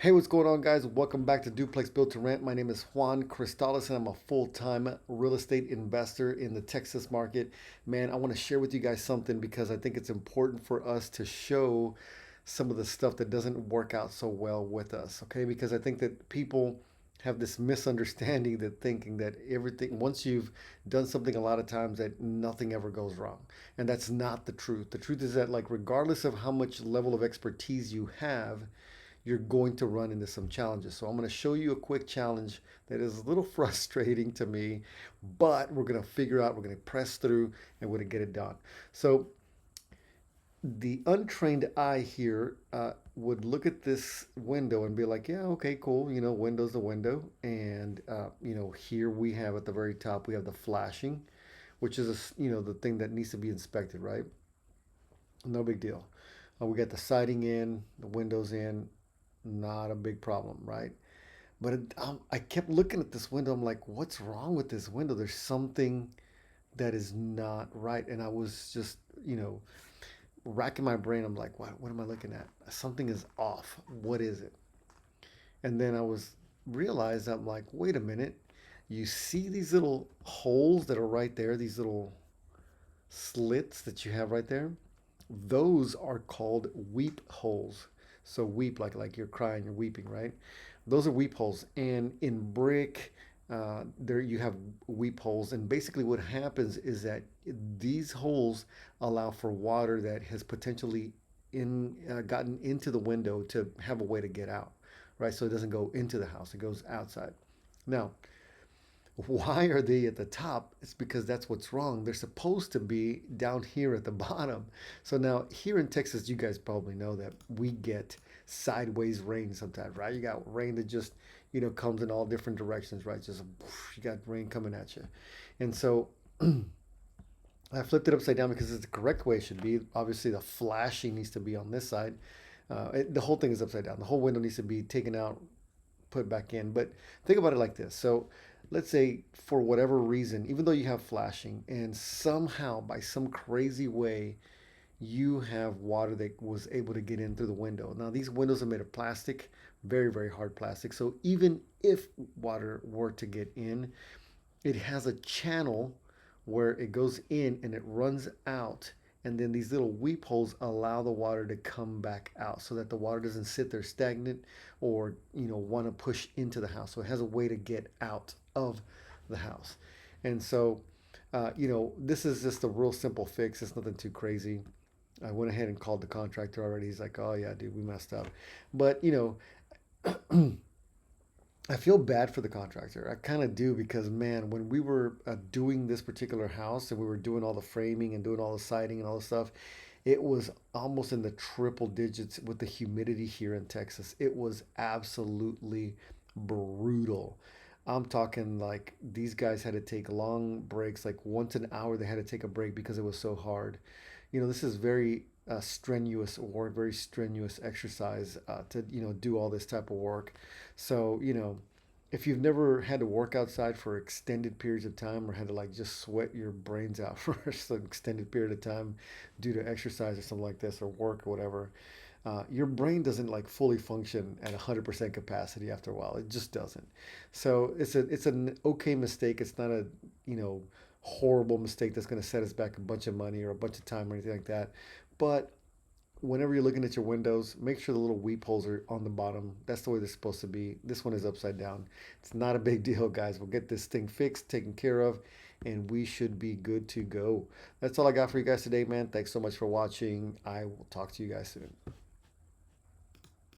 Hey, what's going on, guys? Welcome back to Duplex Built to Rent. My name is Juan Cristales, and I'm a full-time real estate investor in the Texas market. Man, I want to share with you guys something because I think it's important for us to show some of the stuff that doesn't work out so well with us, okay? Because I think that people have this misunderstanding that thinking that everything, once you've done something a lot of times, that nothing ever goes wrong. And that's not the truth. The truth is that, like, regardless of how much level of expertise you have, you're going to run into some challenges. So I'm going to show you a quick challenge that is a little frustrating to me, but we're going to figure out, we're going to press through and we're going to get it done. So the untrained eye here would look at this window and be like, yeah, okay, cool. Window's the window. And, here we have at the very top, we have the flashing, which is, the thing that needs to be inspected, right? No big deal. We got the siding in, the windows in, not a big problem, right? But I kept looking at this window. I'm like, what's wrong with this window? There's something that is not right. And I was just, racking my brain. I'm like, what am I looking at? Something is off. What is it? And then I was realized I'm like, wait a minute. You see these little holes that are right there, these little slits that you have right there? Those are called weep holes. So weep like you're crying, you're weeping, right? Those are weep holes. And in brick, there you have weep holes. And basically, what happens is that these holes allow for water that has potentially gotten into the window to have a way to get out, right? So it doesn't go into the house; it goes outside. Now, why are they at the top? It's because that's what's wrong. They're supposed to be down here at the bottom. So now here in Texas, you guys probably know that we get sideways rain sometimes, right? You got rain that just, comes in all different directions, right? Just you got rain coming at you. And so I flipped it upside down because it's the correct way it should be. Obviously, the flashing needs to be on this side. The whole thing is upside down. The whole window needs to be taken out, put back in. But think about it like this. So let's say for whatever reason, even though you have flashing and somehow by some crazy way you have water that was able to get in through the window. Now these windows are made of plastic, very, very hard plastic. So even if water were to get in, it has a channel where it goes in and it runs out, and then these little weep holes allow the water to come back out so that the water doesn't sit there stagnant or want to push into the house. So it has a way to get out of the house. And so this is just a real simple fix. It's nothing too crazy. I went ahead and called the contractor already. He's like, oh yeah, dude, we messed up. But I feel bad for the contractor. I kind of do because, man, when we were doing this particular house and we were doing all the framing and doing all the siding and all the stuff, it was almost in the triple digits with the humidity here in Texas. It was absolutely brutal. I'm talking like these guys had to take long breaks, like once an hour they had to take a break because it was so hard. This is very strenuous work, very strenuous exercise to do all this type of work. So if you've never had to work outside for extended periods of time or had to like just sweat your brains out for an extended period of time due to exercise or something like this or work or whatever, your brain doesn't like fully function at 100% capacity after a while. It just doesn't. So it's an okay mistake. It's not a horrible mistake that's going to set us back a bunch of money or a bunch of time or anything like that. But whenever you're looking at your windows, make sure the little weep holes are on the bottom. That's the way they're supposed to be. This one is upside down. It's not a big deal, guys. We'll get this thing fixed, taken care of, and we should be good to go. That's all I got for you guys today, man. Thanks so much for watching. I will talk to you guys soon.